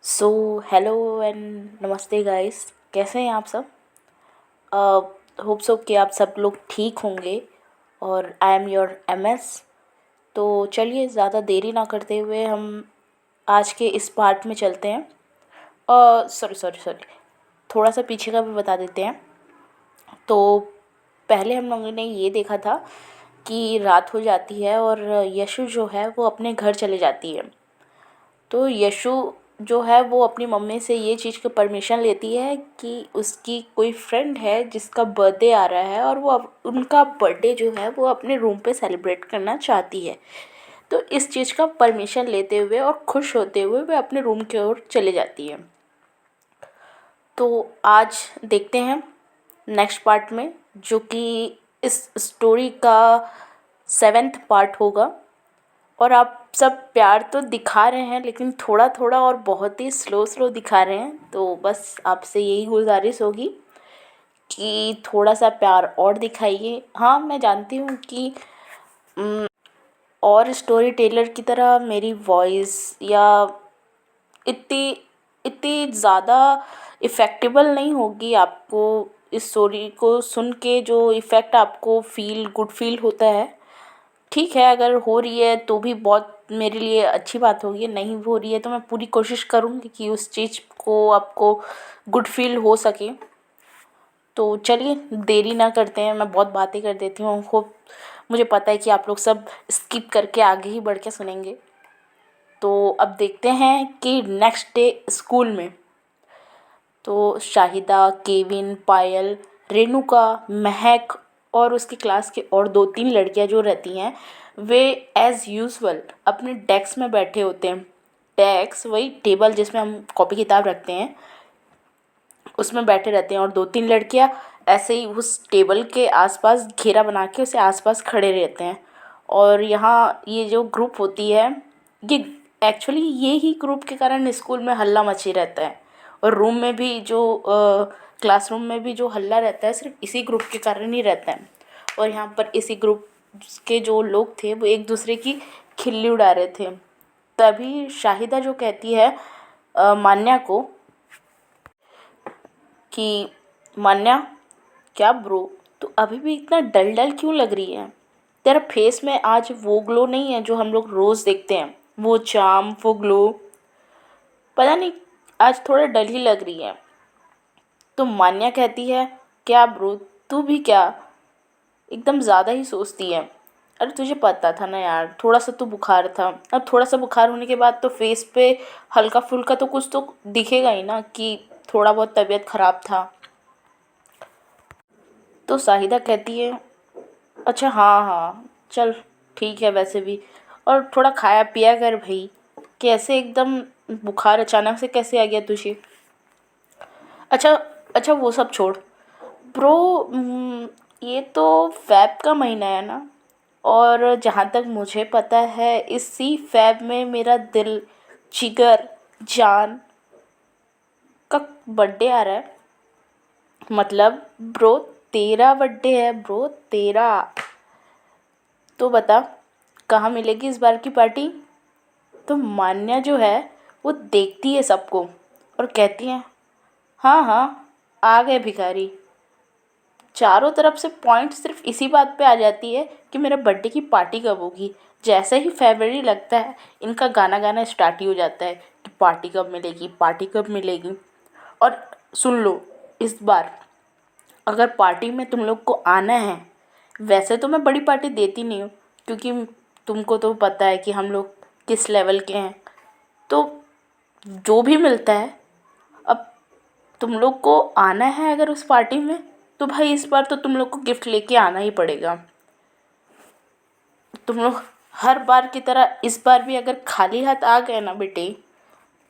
So hello and नमस्ते guys. कैसे हैं आप सब? होप सो कि आप सब लोग ठीक होंगे। और आई एम योर एमएस। तो चलिए ज़्यादा देरी ना करते हुए हम आज के इस पार्ट में चलते हैं। सॉरी सॉरी सॉरी, थोड़ा सा पीछे का भी बता देते हैं। तो पहले हम लोगों ने ये देखा था कि रात हो जाती है और यशु जो है वो अपने घर चले जाती है। तो यशु जो है वो अपनी मम्मी से ये चीज़ की परमिशन लेती है कि उसकी कोई फ्रेंड है जिसका बर्थडे आ रहा है और वो अब उनका बर्थडे जो है वो अपने रूम पे सेलिब्रेट करना चाहती है। तो इस चीज़ का परमिशन लेते हुए और खुश होते हुए वे अपने रूम की ओर चले जाती है। तो आज देखते हैं नेक्स्ट पार्ट में, जो कि इस स्टोरी का 7th पार्ट होगा। और आप सब प्यार तो दिखा रहे हैं लेकिन थोड़ा थोड़ा और बहुत ही स्लो स्लो दिखा रहे हैं, तो बस आपसे यही गुजारिश होगी कि थोड़ा सा प्यार और दिखाइए। हाँ, मैं जानती हूँ कि और स्टोरी टेलर की तरह मेरी वॉइस या इतनी इतनी ज़्यादा इफ़ेक्टिबल नहीं होगी। आपको इस स्टोरी को सुन के जो इफ़ेक्ट आपको गुड फील होता है, ठीक है। अगर हो रही है तो भी बहुत मेरे लिए अच्छी बात होगी, नहीं हो रही है तो मैं पूरी कोशिश करूँगी कि उस चीज़ को आपको गुड फील हो सके। तो चलिए देरी ना करते हैं, मैं बहुत बातें कर देती हूँ। होप मुझे पता है कि आप लोग सब स्किप करके आगे ही बढ़ के सुनेंगे। तो अब देखते हैं कि नेक्स्ट डे स्कूल में तो शाहिदा, केविन, पायल, रेणुका, महक और उसकी क्लास की और 2-3 लड़कियां जो रहती हैं, वे एज़ यूजुअल अपने डेस्क में बैठे होते हैं। डेस्क वही टेबल जिसमें हम कॉपी किताब रखते हैं, उसमें बैठे रहते हैं। और 2-3 लड़कियां ऐसे ही उस टेबल के आसपास घेरा बना के उसे आसपास खड़े रहते हैं। और यहाँ ये जो ग्रुप होती है, ये एक्चुअली ये ही ग्रुप के कारण स्कूल में हल्ला मची रहता है। और रूम में भी जो क्लासरूम में भी जो हल्ला रहता है सिर्फ इसी ग्रुप के कारण ही रहता है। और यहाँ पर इसी ग्रुप के जो लोग थे वो एक दूसरे की खिल्ली उड़ा रहे थे। तभी शाहिदा जो कहती है मान्या को कि मान्या, क्या ब्रो, तू अभी भी इतना डल डल क्यों लग रही है? तेरा फेस में आज वो ग्लो नहीं है जो हम लोग रोज़ देखते हैं, वो चार्म, वो ग्लो। पता नहीं, आज थोड़ा डल ही लग रही है। तो मान्या कहती है, क्या ब्रो, तू भी क्या एकदम ज़्यादा ही सोचती है? अरे तुझे पता था ना यार, थोड़ा सा तो बुखार था। अब थोड़ा सा बुखार होने के बाद तो फेस पे हल्का फुल्का तो कुछ तो दिखेगा ही ना कि थोड़ा बहुत तबीयत ख़राब था। तो साहिदा कहती है, अच्छा हाँ हाँ चल, ठीक है वैसे भी। और थोड़ा खाया पिया कर भाई, कैसे एकदम बुखार अचानक से कैसे आ गया तुझे? अच्छा अच्छा, वो सब छोड़ ब्रो। ये तो फ़ैब का महीना है ना, और जहाँ तक मुझे पता है इसी फ़ैब में मेरा दिल, जिगर, जान का बर्थडे आ रहा है। मतलब ब्रो, तेरा बर्थडे है ब्रो, तेरा। तो बता, कहाँ मिलेगी इस बार की पार्टी? तो मान्या जो है वो देखती है सबको और कहती है, हाँ हाँ, आ गए भिखारी। चारों तरफ से पॉइंट सिर्फ इसी बात पे आ जाती है कि मेरे बर्थडे की पार्टी कब होगी। जैसे ही फरवरी लगता है इनका गाना गाना स्टार्ट ही हो जाता है कि पार्टी कब मिलेगी, पार्टी कब मिलेगी। और सुन लो, इस बार अगर पार्टी में तुम लोग को आना है, वैसे तो मैं बड़ी पार्टी देती नहीं हूँ क्योंकि तुमको तो पता है कि हम लोग किस लेवल के हैं। तो जो भी मिलता है, अब तुम लोग को आना है अगर उस पार्टी में, तो भाई इस बार तो तुम लोग को गिफ्ट लेके आना ही पड़ेगा। तुम लोग हर बार की तरह इस बार भी अगर खाली हाथ आ गए ना बेटे,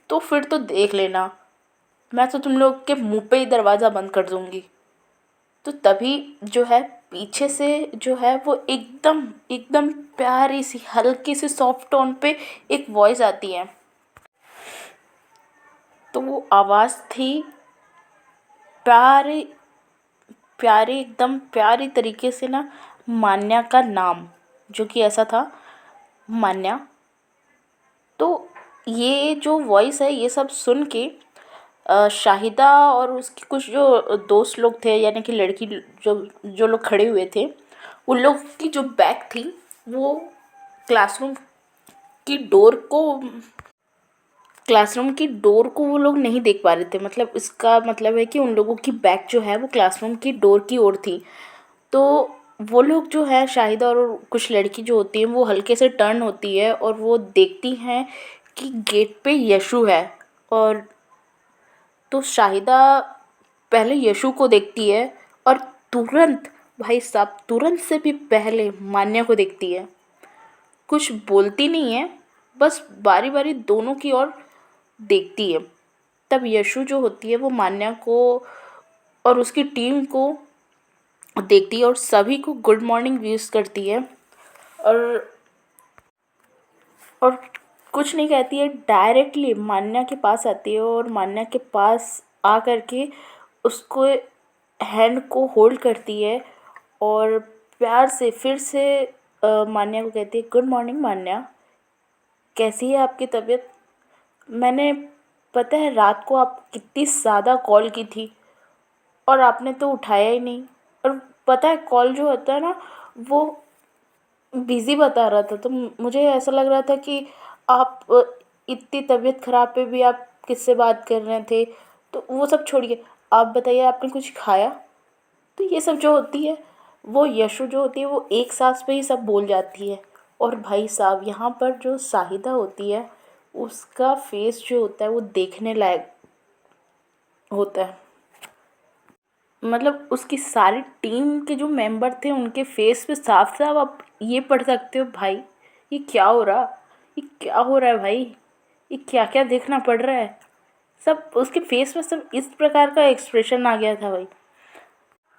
तो फिर तो देख लेना, मैं तो तुम लोग के मुंह पे ही दरवाज़ा बंद कर दूंगी। तो तभी जो है पीछे से जो है वो एकदम एकदम प्यारी सी हल्की सी सॉफ्ट टोन पे एक वॉइस आती है। तो वो आवाज़ थी प्यारी प्यारी, एकदम प्यारी तरीके से ना, मान्या का नाम, जो कि ऐसा था, मान्या। तो ये जो वॉइस है ये सब सुन के शाहिदा और उसके कुछ जो दोस्त लोग थे, यानी कि लड़की जो जो लोग खड़े हुए थे, उन लोग की जो बैग थी वो क्लासरूम की डोर को क्लासरूम की डोर को वो लोग नहीं देख पा रहे थे। मतलब इसका मतलब है कि उन लोगों की बैक जो है वो क्लासरूम की डोर की ओर थी। तो वो लोग जो है, शाहिदा और कुछ लड़की जो होती हैं, वो हल्के से टर्न होती है और वो देखती हैं कि गेट पे यशु है। और तो शाहिदा पहले यशु को देखती है और तुरंत, भाई साहब तुरंत से भी पहले मान्या को देखती है। कुछ बोलती नहीं है, बस बारी बारी दोनों की ओर देखती है। तब यशु जो होती है वो मान्या को और उसकी टीम को देखती है और सभी को गुड मॉर्निंग विश करती है। और और कुछ नहीं कहती है, डायरेक्टली मान्या के पास आती है और मान्या के पास आ करके उसको हैंड को होल्ड करती है और प्यार से फिर से मान्या को कहती है, गुड मॉर्निंग मान्या, कैसी है आपकी तबीयत? मैंने, पता है रात को आप कितनी ज़्यादा कॉल की थी और आपने तो उठाया ही नहीं। और पता है कॉल जो होता है ना, वो बिज़ी बता रहा था, तो मुझे ऐसा लग रहा था कि आप इतनी तबीयत ख़राब पे भी आप किससे बात कर रहे थे। तो वो सब छोड़िए, आप बताइए आपने कुछ खाया? तो ये सब जो होती है, वो यशु जो होती है वो एक सांस पे ही सब बोल जाती है। और भाई साहब यहाँ पर जो शाहिदा होती है, उसका फेस जो होता है वो देखने लायक होता है। मतलब उसकी सारी टीम के जो मेंबर थे उनके फेस पे साफ साफ आप ये पढ़ सकते हो, भाई ये क्या हो रहा, ये क्या हो रहा है भाई, ये क्या क्या देखना पड़ रहा है। सब उसके फेस में सब इस प्रकार का एक्सप्रेशन आ गया था भाई।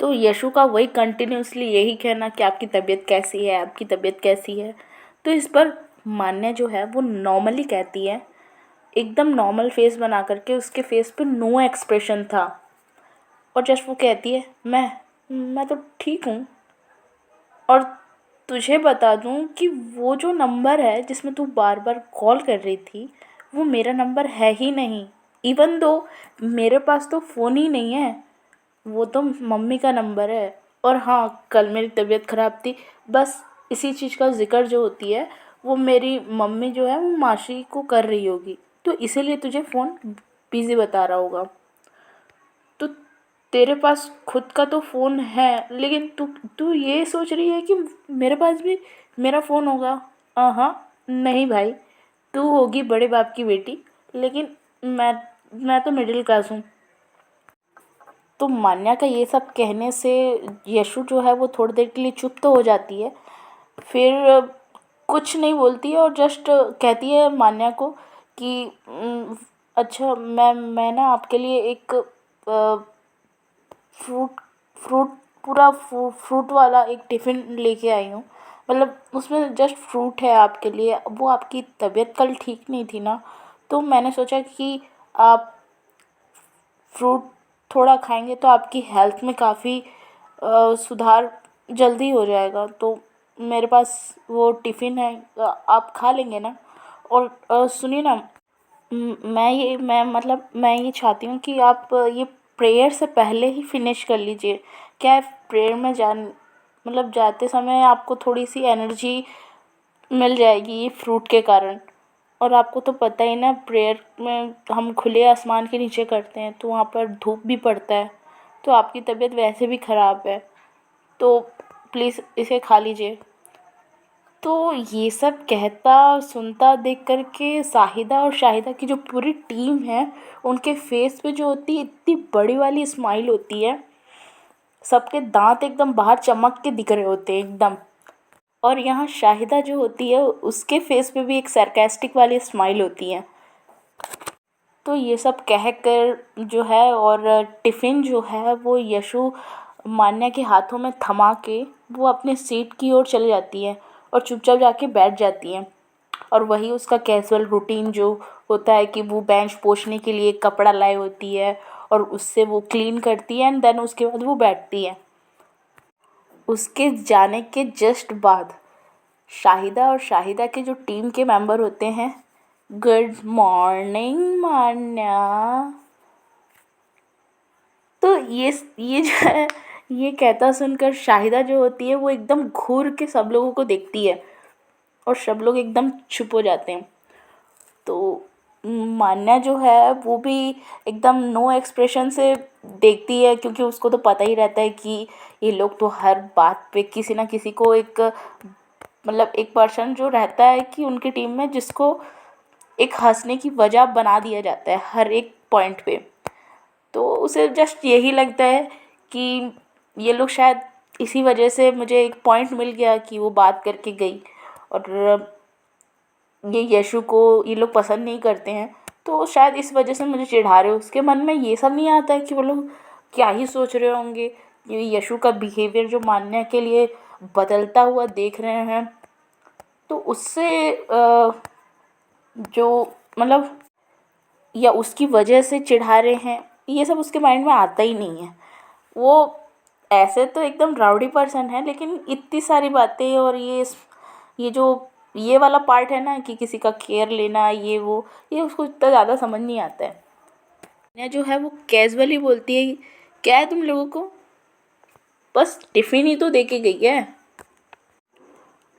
तो यशु का वही कंटिन्यूसली यही कहना कि आपकी तबीयत कैसी है, आपकी तबीयत कैसी है। तो इस पर मान्या जो है वो नॉर्मली कहती है, एकदम नॉर्मल फेस बना करके, उसके फेस पे नो एक्सप्रेशन था। और जस्ट वो कहती है, मैं तो ठीक हूँ। और तुझे बता दूँ कि वो जो नंबर है जिसमें तू बार बार कॉल कर रही थी, वो मेरा नंबर है ही नहीं। इवन दो मेरे पास तो फ़ोन ही नहीं है, वो तो मम्मी का नंबर है। और हाँ, कल मेरी तबीयत ख़राब थी, बस इसी चीज़ का ज़िक्र जो होती है वो मेरी मम्मी जो है वो मासी को कर रही होगी, तो इसीलिए तुझे फ़ोन बिज़ी बता रहा होगा। तो तेरे पास खुद का तो फ़ोन है, लेकिन तू तू ये सोच रही है कि मेरे पास भी मेरा फ़ोन होगा? हाँ, नहीं भाई, तू होगी बड़े बाप की बेटी, लेकिन मैं तो मिडिल क्लास हूँ। तो मान्या का ये सब कहने से यशु जो है वो थोड़ी देर के लिए चुप तो हो जाती है, फिर कुछ नहीं बोलती है और जस्ट कहती है मान्या को कि अच्छा, मैं ना आपके लिए एक फ्रूट फ्रूट पूरा फ्रूट वाला एक टिफ़िन लेके आई हूँ। मतलब उसमें जस्ट फ्रूट है आपके लिए। वो आपकी तबीयत कल ठीक नहीं थी ना, तो मैंने सोचा कि आप फ्रूट थोड़ा खाएंगे तो आपकी हेल्थ में काफ़ी सुधार जल्दी हो जाएगा। तो मेरे पास वो टिफ़िन है, आप खा लेंगे ना? और सुनिए ना, मैं ये चाहती हूँ कि आप ये प्रेयर से पहले ही फिनिश कर लीजिए। क्या है, प्रेयर में मतलब जाते समय आपको थोड़ी सी एनर्जी मिल जाएगी ये फ्रूट के कारण। और आपको तो पता ही ना, प्रेयर में हम खुले आसमान के नीचे करते हैं तो वहाँ पर धूप भी पड़ता है, तो आपकी तबीयत वैसे भी ख़राब है, तो प्लीज़ इसे खा लीजिए। तो ये सब कहता सुनता देख कर के साहिदा और शाहिदा की जो पूरी टीम है, उनके फेस पे जो होती है इतनी बड़ी वाली स्माइल होती है, सबके दांत एकदम बाहर चमक के दिख रहे होते हैं एकदम। और यहाँ शाहिदा जो होती है उसके फेस पे भी एक सरकास्टिक वाली स्माइल होती है। तो ये सब कह कर जो है, और टिफ़िन जो है वो यशु मान्या के हाथों में थमा के वो अपने सीट की ओर चली जाती है और चुपचाप जाके बैठ जाती है। और वही उसका कैजुअल रूटीन जो होता है कि वो बेंच पोंछने के लिए कपड़ा लाई होती है और उससे वो क्लीन करती है एंड देन उसके बाद वो बैठती है। उसके जाने के जस्ट बाद शाहिदा और शाहिदा के जो टीम के मेंबर होते हैं गुड मॉर्निंग मान्या। तो ये जो है, ये कहता सुनकर शाहिदा जो होती है वो एकदम घूर के सब लोगों को देखती है और सब लोग एकदम चुप हो जाते हैं। तो मान्या जो है वो भी एकदम नो एक्सप्रेशन से देखती है, क्योंकि उसको तो पता ही रहता है कि ये लोग तो हर बात पे किसी ना किसी को एक, मतलब एक पर्सन जो रहता है कि उनकी टीम में जिसको एक हंसने की वजह बना दिया जाता है हर एक पॉइंट पे। तो उसे जस्ट यही लगता है कि ये लोग शायद इसी वजह से मुझे एक पॉइंट मिल गया कि वो बात करके गई, और ये यशु को ये लोग पसंद नहीं करते हैं, तो शायद इस वजह से मुझे चिढ़ा रहे हो। उसके मन में ये सब नहीं आता है कि वो लोग क्या ही सोच रहे होंगे, ये यशु का बिहेवियर जो मान्या के लिए बदलता हुआ देख रहे हैं, तो उससे जो मतलब या उसकी वजह से चिढ़ा रहे हैं, ये सब उसके माइंड में आता ही नहीं है। वो ऐसे तो एकदम राउडी पर्सन है, लेकिन इतनी सारी बातें और ये जो ये वाला पार्ट है ना कि किसी का केयर लेना ये वो, ये उसको इतना ज़्यादा समझ नहीं आता है। या जो है वो कैजुअली बोलती है, क्या है तुम लोगों को, बस टिफ़िन ही तो दे के गई है।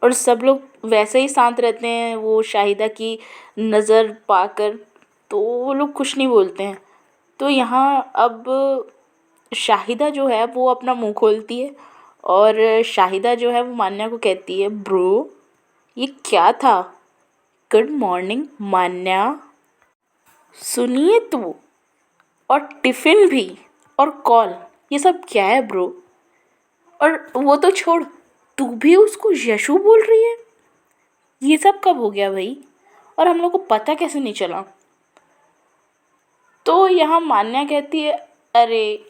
और सब लोग वैसे ही शांत रहते हैं वो शाहिदा की नज़र पाकर, तो वो लोग कुछ नहीं बोलते हैं। तो यहाँ अब शाहिदा जो है वो अपना मुंह खोलती है, और शाहिदा जो है वो मान्या को कहती है, ब्रो ये क्या था, गुड मॉर्निंग मान्या, सुनिए तू, और टिफ़िन भी, और कॉल, ये सब क्या है ब्रो। और वो तो छोड़, तू भी उसको यशु बोल रही है, ये सब कब हो गया भाई, और हम लोग को पता कैसे नहीं चला। तो यहाँ मान्या कहती है, अरे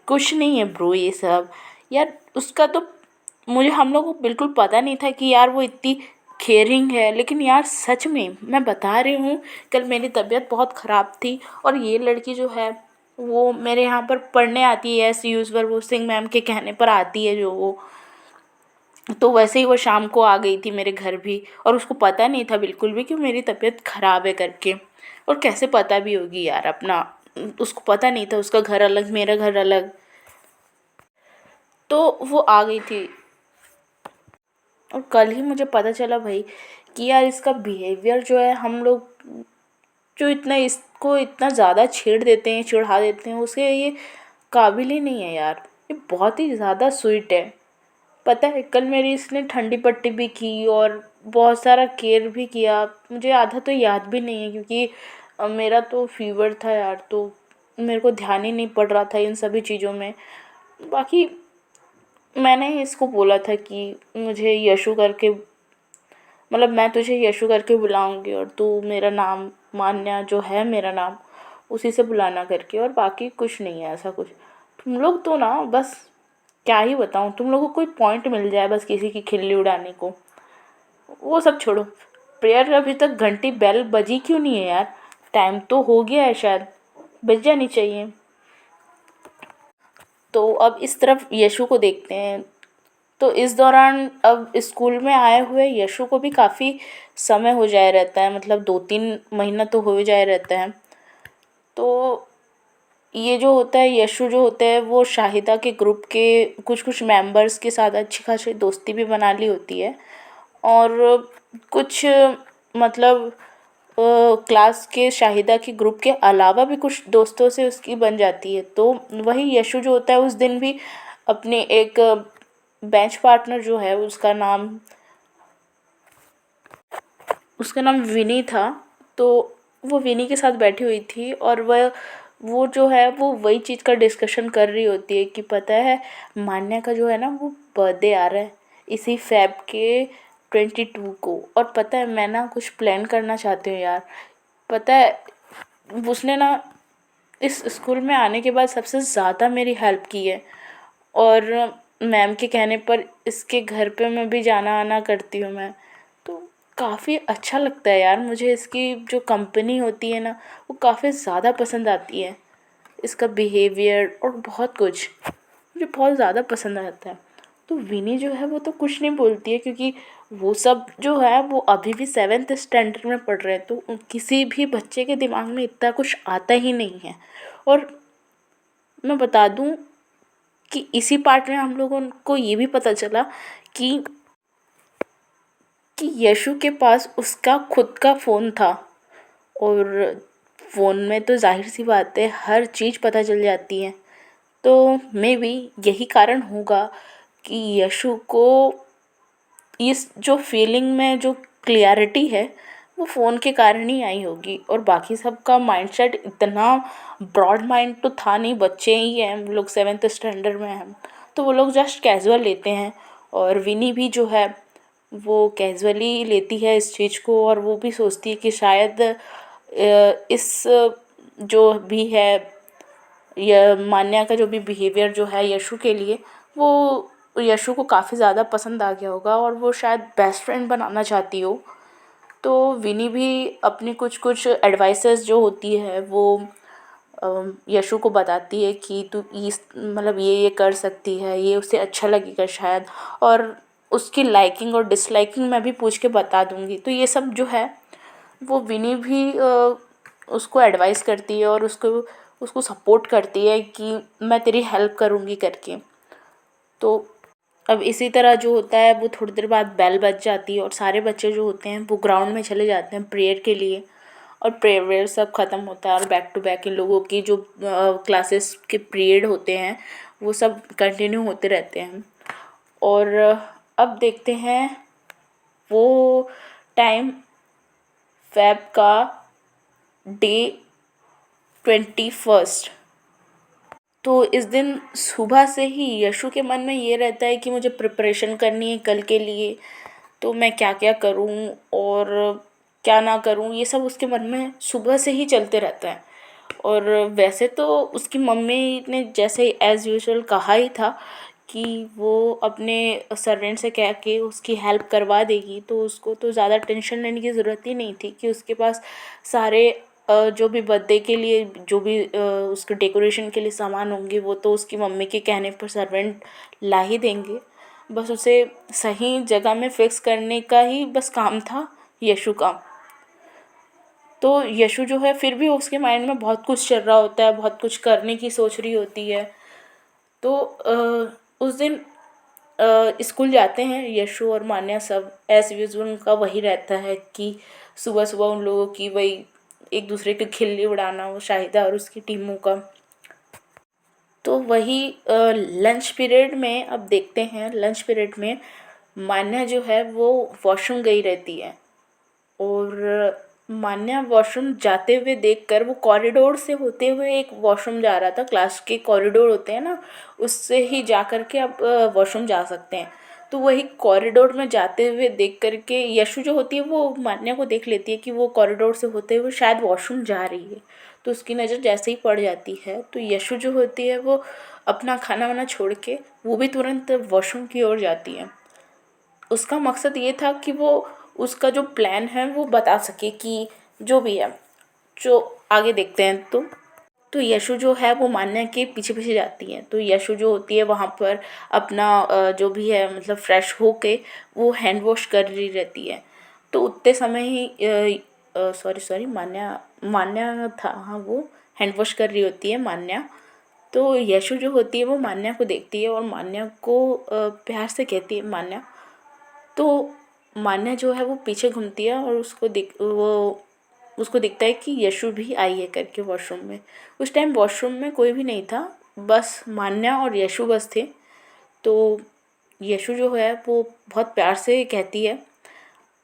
कुछ नहीं है ब्रो ये सब, यार उसका तो मुझे हम लोग को बिल्कुल पता नहीं था कि यार वो इतनी केयरिंग है, लेकिन यार सच में मैं बता रही हूँ, कल मेरी तबीयत बहुत ख़राब थी और ये लड़की जो है वो मेरे यहाँ पर पढ़ने आती है, एस यूज़ुअल वो सिंह मैम के कहने पर आती है जो वो, तो वैसे ही वो शाम को आ गई थी मेरे घर भी, और उसको पता नहीं था बिल्कुल भी कि मेरी तबीयत ख़राब है करके। और कैसे पता भी होगी यार, अपना उसको पता नहीं था, उसका घर अलग मेरा घर अलग। तो वो आ गई थी, और कल ही मुझे पता चला भाई कि यार इसका बिहेवियर जो है, हम लोग जो इतना इसको इतना ज़्यादा छेड़ देते हैं, चिढ़ा देते हैं, उसे ये काबिल ही नहीं है यार। ये बहुत ही ज़्यादा स्वीट है। पता है कल मेरी इसने ठंडी पट्टी भी की और बहुत सारा केयर भी किया, मुझे आधा तो याद भी नहीं है क्योंकि मेरा तो फीवर था यार, तो मेरे को ध्यान ही नहीं पड़ रहा था इन सभी चीज़ों में। बाकी मैंने इसको बोला था कि मुझे यशु करके, मतलब मैं तुझे यशु करके बुलाऊंगी और तू मेरा नाम मान्या जो है मेरा नाम उसी से बुलाना करके, और बाकी कुछ नहीं है ऐसा कुछ। तुम लोग तो ना बस क्या ही बताऊँ, तुम लोगों को कोई पॉइंट मिल जाए बस किसी की खिल्ली उड़ाने को, वो सब छोड़ो। प्रेयर अभी तक घंटी बेल बजी क्यों नहीं है यार, टाइम तो हो गया है शायद, बज जानी चाहिए। तो अब इस तरफ यशु को देखते हैं। तो इस दौरान अब स्कूल में आए हुए यशु को भी काफ़ी समय हो जाए रहता है, मतलब 2-3 महीना तो हो जाए रहता है। तो ये जो होता है यशु जो होता है वो शाहिदा के ग्रुप के कुछ कुछ मेंबर्स के साथ अच्छी खासी दोस्ती भी बना ली होती है, और कुछ मतलब क्लास के शाहिदा के ग्रुप के अलावा भी कुछ दोस्तों से उसकी बन जाती है। तो वही यशु जो होता है उस दिन भी अपने एक बेंच पार्टनर जो है उसका नाम विनी था, तो वो विनी के साथ बैठी हुई थी, और वो जो है वो वही चीज़ का डिस्कशन कर रही होती है कि पता है मान्या का जो है ना वो बर्थडे आ रहा है इसी फ़ेब के 22 को, और पता है मैं ना कुछ प्लान करना चाहती हूँ यार। पता है उसने ना इस स्कूल में आने के बाद सबसे ज़्यादा मेरी हेल्प की है, और मैम के कहने पर इसके घर पे मैं भी जाना आना करती हूँ मैं। तो काफ़ी अच्छा लगता है यार मुझे, इसकी जो कंपनी होती है ना वो काफ़ी ज़्यादा पसंद आती है, इसका बिहेवियर और बहुत कुछ मुझे बहुत ज़्यादा पसंद आता है। तो विनी जो है वो तो कुछ नहीं बोलती है, क्योंकि वो सब जो है वो अभी भी 7th स्टैंडर्ड में पढ़ रहे हैं, तो किसी भी बच्चे के दिमाग में इतना कुछ आता ही नहीं है। और मैं बता दूं कि इसी पार्ट में हम लोगों को ये भी पता चला कि यशु के पास उसका खुद का फ़ोन था। और फ़ोन में तो ज़ाहिर सी बात है हर चीज़ पता चल जाती है। तो मे बी यही कारण होगा कि यशु को इस जो फीलिंग में जो क्लियरिटी है वो फ़ोन के कारण ही आई होगी। और बाकी सबका माइंडसेट इतना ब्रॉड माइंड तो था नहीं, बच्चे ही हैं हम लोग, 7th स्टैंडर्ड में हैं, तो वो लोग जस्ट कैजुअल लेते हैं। और विनी भी जो है वो कैजुअली लेती है इस चीज़ को, और वो भी सोचती है कि शायद इस जो भी है या मान्या का जो भी बिहेवियर जो है यशु के लिए, वो यशु को काफ़ी ज़्यादा पसंद आ गया होगा और वो शायद बेस्ट फ्रेंड बनाना चाहती हो। तो विनी भी अपनी कुछ कुछ एडवाइसेस जो होती है वो यशु को बताती है कि तू इस मतलब ये कर सकती है, ये उसे अच्छा लगेगा शायद, और उसकी लाइकिंग और डिसलाइकिंग मैं भी पूछ के बता दूंगी। तो ये सब जो है वो विनी भी उसको एडवाइस करती है और उसको उसको सपोर्ट करती है कि मैं तेरी हेल्प करूँगी करके। तो अब इसी तरह जो होता है वो थोड़ी देर बाद बेल बज जाती है और सारे बच्चे जो होते हैं वो ग्राउंड में चले जाते हैं प्रेयर के लिए। और प्रेयर वेयर सब ख़त्म होता है और बैक टू बैक इन लोगों की जो क्लासेस के पीरियड होते हैं वो सब कंटिन्यू होते रहते हैं। और अब देखते हैं वो टाइम फेब का डे 21। तो इस दिन सुबह से ही यशु के मन में ये रहता है कि मुझे प्रिपरेशन करनी है कल के लिए, तो मैं क्या क्या करूं और क्या ना करूं, ये सब उसके मन में सुबह से ही चलते रहता है। और वैसे तो उसकी मम्मी ने जैसे एज़ यूजुअल कहा ही था कि वो अपने सर्वेंट से कह के उसकी हेल्प करवा देगी, तो उसको तो ज़्यादा टेंशन लेने की ज़रूरत ही नहीं थी कि उसके पास सारे जो भी बर्थडे के लिए जो भी उसके डेकोरेशन के लिए सामान होंगे वो तो उसकी मम्मी के कहने पर सर्वेंट ला ही देंगे। बस उसे सही जगह में फिक्स करने का ही बस काम था यशु का। तो यशु जो है फिर भी उसके माइंड में बहुत कुछ चल रहा होता है, बहुत कुछ करने की सोच रही होती है। तो उस दिन स्कूल जाते हैं यशु और मान्या, सब एज यूजुअल उनका वही रहता है कि सुबह सुबह उन लोगों की वही एक दूसरे की खिल्ली उड़ाना, वो शाहिदा और उसकी टीमों का। तो वही लंच पीरियड में अब देखते हैं लंच पीरियड में मान्या जो है वो वॉशरूम गई रहती है। और मान्या वॉशरूम जाते हुए देखकर, वो कॉरिडोर से होते हुए एक वॉशरूम जा रहा था, क्लास के कॉरिडोर होते हैं ना, उससे ही जा कर के आप वॉशरूम जा सकते हैं। तो वही कॉरिडोर में जाते हुए देख कर के यशु जो होती है वो मान्या को देख लेती है कि वो कॉरिडोर से होते हुए शायद वॉशरूम जा रही है। तो उसकी नज़र जैसे ही पड़ जाती है तो यशु जो होती है वो अपना खाना वाना छोड़ के वो भी तुरंत वॉशरूम की ओर जाती है। उसका मकसद ये था कि वो उसका जो प्लान है वो बता सके कि जो भी है, जो आगे देखते हैं। तो यशु जो है वो मान्या के पीछे पीछे जाती है। तो यशु जो होती है वहाँ पर अपना जो भी है मतलब फ्रेश होके वो हैंड वॉश कर रही रहती है। तो उतने समय ही सॉरी सॉरी मान्या मान्या था, हाँ, वो हैंड वॉश कर रही होती है मान्या। तो यशु जो होती है वो मान्या को देखती है और मान्या को प्यार से कहती है मान्या। तो मान्या जो है वो पीछे घूमती है और उसको दिखता है कि यशु भी आई है करके वॉशरूम में। उस टाइम वॉशरूम में कोई भी नहीं था, बस मान्या और यशु बस थे। तो यशु जो है वो बहुत प्यार से कहती है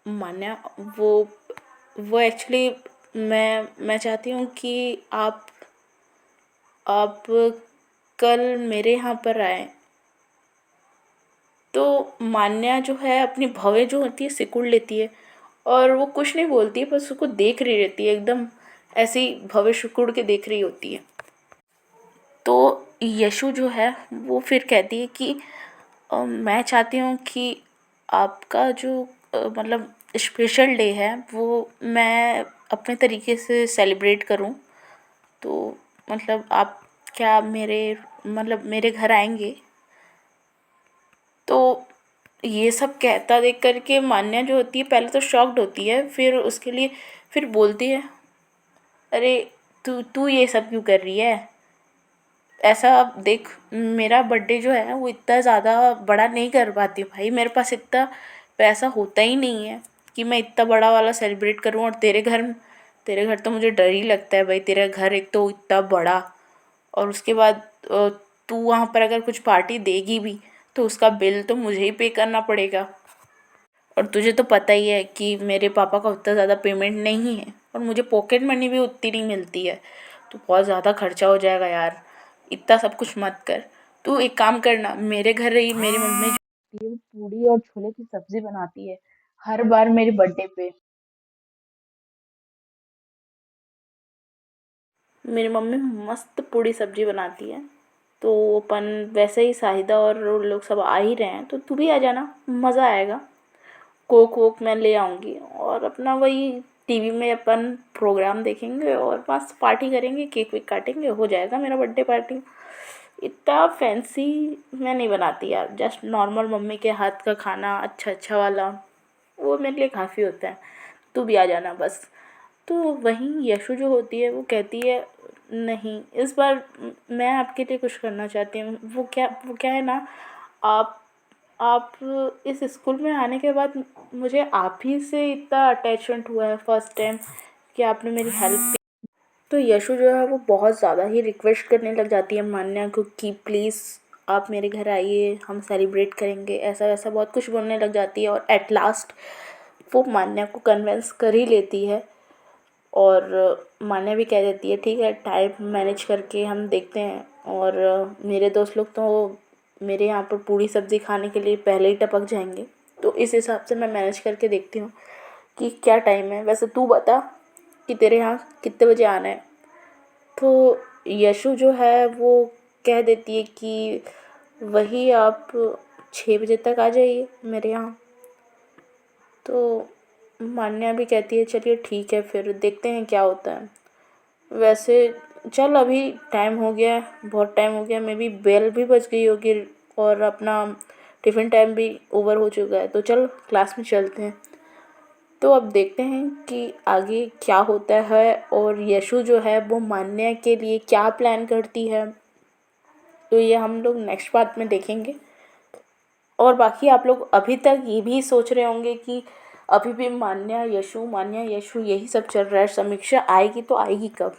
मान्या, वो एक्चुअली मैं चाहती हूँ कि आप कल मेरे यहाँ पर आए। तो मान्या जो है अपनी भवें जो होती है सिकुड़ लेती है और वो कुछ नहीं बोलती है, बस उसको देख रही रहती है, एकदम ऐसी भवें सिकुड़ के देख रही होती है। तो यशु जो है वो फिर कहती है कि मैं चाहती हूँ कि आपका जो मतलब स्पेशल डे है वो मैं अपने तरीके से सेलिब्रेट करूँ। तो मतलब आप क्या मेरे घर आएंगे। तो ये सब कहता देख कर के मान्या जो होती है पहले तो शॉक्ड होती है, फिर उसके लिए फिर बोलती है, अरे तू तू ये सब क्यों कर रही है? ऐसा देख, मेरा बर्थडे जो है वो इतना ज़्यादा बड़ा नहीं कर पाती हूँ भाई, मेरे पास इतना पैसा होता ही नहीं है कि मैं इतना बड़ा वाला सेलिब्रेट करूँ। और तेरे घर तो मुझे डर ही लगता है भाई, तेरा घर एक तो इतना बड़ा, और उसके बाद तू वहाँ पर अगर कुछ पार्टी देगी भी तो उसका बिल तो मुझे ही पे करना पड़ेगा। और तुझे तो पता ही है कि मेरे पापा का उतना ज़्यादा पेमेंट नहीं है और मुझे पॉकेट मनी भी उतनी नहीं मिलती है, तो बहुत ज़्यादा खर्चा हो जाएगा यार, इतना सब कुछ मत कर। तू एक काम करना, मेरे घर ही मेरी मम्मी जो होती है वो पूड़ी और छोले की सब्जी बनाती है हर बार मेरे बर्थडे पे। मेरी मम्मी मस्त पूड़ी सब्जी बनाती है। तो अपन वैसे ही साहिदा और वो लोग सब आ ही रहे हैं तो तू भी आ जाना, मज़ा आएगा। कोक वोक मैं ले आऊँगी और अपना वही टीवी में अपन प्रोग्राम देखेंगे और बस पार्टी करेंगे, केक वेक काटेंगे, हो जाएगा मेरा बर्थडे पार्टी। इतना फैंसी मैं नहीं बनाती यार, जस्ट नॉर्मल मम्मी के हाथ का खाना अच्छा अच्छा वाला, वो मेरे लिए काफ़ी होता है। तू भी आ जाना बस। तो वहीं यशु जो होती है वो कहती है, नहीं इस बार मैं आपके लिए कुछ करना चाहती हूँ। वो क्या है ना, आप आप इस स्कूल में आने के बाद मुझे आप ही से इतना अटैचमेंट हुआ है फर्स्ट टाइम कि आपने मेरी हेल्प। तो यशु जो है वो बहुत ज़्यादा ही रिक्वेस्ट करने लग जाती है मान्या को कि प्लीज़ आप मेरे घर आइए, हम सेलिब्रेट करेंगे, ऐसा वैसा बहुत कुछ बोलने लग जाती है। और एट लास्ट वो मान्या को कन्विंस कर ही लेती है। और मान्या भी कह देती है ठीक है, टाइम मैनेज करके हम देखते हैं। और मेरे दोस्त लोग तो मेरे यहाँ पर पूड़ी सब्ज़ी खाने के लिए पहले ही टपक जाएंगे, तो इस हिसाब से मैं मैनेज करके देखती हूँ कि क्या टाइम है। वैसे तू बता कि तेरे यहाँ कितने बजे आना है? तो यशु जो है वो कह देती है कि वही आप 6 बजे तक आ जाइए मेरे यहाँ। तो मान्या भी कहती है चलिए ठीक है, फिर देखते हैं क्या होता है। वैसे चल, अभी टाइम हो गया है, बहुत टाइम हो गया, मे बी बेल भी बज गई होगी और अपना टिफ़िन टाइम भी ओवर हो चुका है, तो चल क्लास में चलते हैं। तो अब देखते हैं कि आगे क्या होता है और यशु जो है वो मान्या के लिए क्या प्लान करती है, तो ये हम लोग नेक्स्ट पार्ट में देखेंगे। और बाकी आप लोग अभी तक ये भी सोच रहे होंगे कि अभी भी मान्या यशु यही सब चल रहा है, समीक्षा आएगी तो आएगी कब?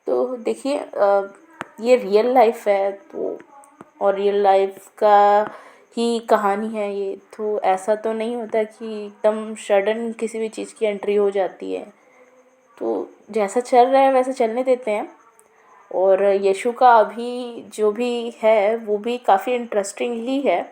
तो देखिए, ये रियल लाइफ है, तो और रियल लाइफ का ही कहानी है ये, तो ऐसा तो नहीं होता कि एकदम सडन किसी भी चीज़ की एंट्री हो जाती है। तो जैसा चल रहा है वैसे चलने देते हैं। और यशु का अभी जो भी है वो भी काफ़ी इंटरेस्टिंग ही है,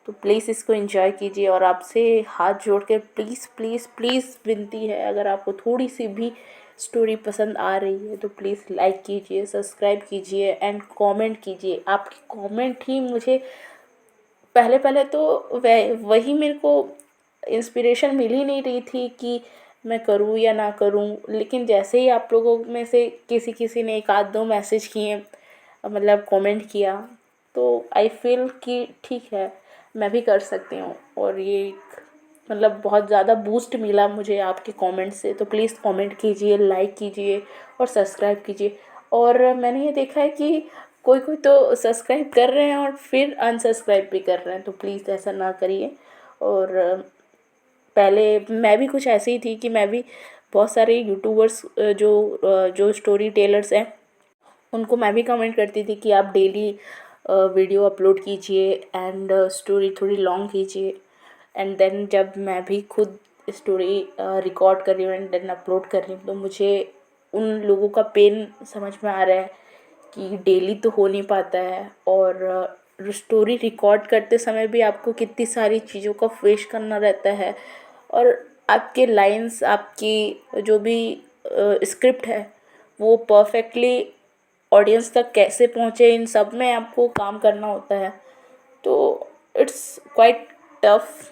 तो प्लीज़ इसको एंजॉय कीजिए। और आपसे हाथ जोड़ के प्लीज़ प्लीज़ प्लीज़ विनती है, अगर आपको थोड़ी सी भी स्टोरी पसंद आ रही है तो प्लीज़ लाइक कीजिए, सब्सक्राइब कीजिए एंड कमेंट कीजिए। आपकी कमेंट ही मुझे पहले पहले तो वही मेरे को इंस्पिरेशन मिल ही नहीं रही थी कि मैं करूँ या ना करूँ, लेकिन जैसे ही आप लोगों में से किसी किसी ने एक आध दो मैसेज किए, मतलब कमेंट किया, तो आई फील कि ठीक है मैं भी कर सकती हूँ। और ये मतलब बहुत ज़्यादा बूस्ट मिला मुझे आपके कमेंट से, तो प्लीज़ कमेंट कीजिए, लाइक कीजिए और सब्सक्राइब कीजिए। और मैंने ये देखा है कि कोई कोई तो सब्सक्राइब कर रहे हैं और फिर अनसब्सक्राइब भी कर रहे हैं, तो प्लीज़ ऐसा ना करिए। और पहले मैं भी कुछ ऐसी ही थी कि मैं भी बहुत सारे यूट्यूबर्स जो स्टोरी टेलर्स हैं उनको मैं भी कमेंट करती थी कि आप डेली वीडियो अपलोड कीजिए एंड स्टोरी थोड़ी लॉन्ग कीजिए। एंड देन जब मैं भी खुद स्टोरी रिकॉर्ड कर रही हूँ एंड देन अपलोड कर रही हूँ, तो मुझे उन लोगों का पेन समझ में आ रहा है कि डेली तो हो नहीं पाता है। और स्टोरी रिकॉर्ड करते समय भी आपको कितनी सारी चीज़ों का फेस करना रहता है, और आपके लाइंस, आपकी जो भी स्क्रिप्ट है वो परफेक्टली ऑडियंस तक कैसे पहुँचे, इन सब में आपको काम करना होता है। तो इट्स क्वाइट टफ।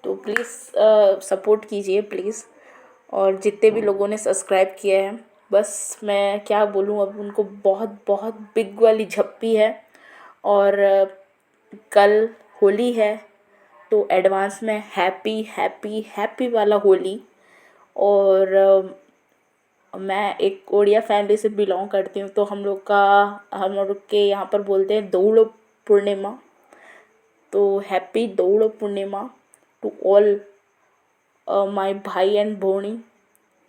तो प्लीज़ सपोर्ट कीजिए प्लीज़। और जितने भी लोगों ने सब्सक्राइब किया है, बस मैं क्या बोलूँ, अब उनको बहुत बहुत बिग वाली झप्पी है। और कल होली है, तो एडवांस में हैप्पी हैप्पी हैप्पी वाला होली। और मैं एक उड़िया फैमिली से बिलोंग करती हूँ, तो हम लोग के यहाँ पर बोलते हैं दौड़ पूर्णिमा। तो हैप्पी दौड़ पूर्णिमा टू ऑल माय भाई एंड भौणी,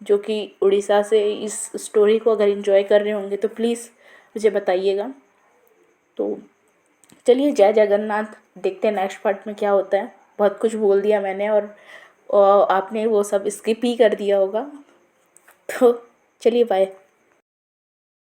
जो कि उड़ीसा से इस स्टोरी को अगर एंजॉय कर रहे होंगे तो प्लीज़ मुझे बताइएगा। तो चलिए, जय जगन्नाथ। देखते हैं नेक्स्ट पार्ट में क्या होता है। बहुत कुछ बोल दिया मैंने, और आपने वो सब स्किप ही कर दिया होगा। तो चलिए, बाय।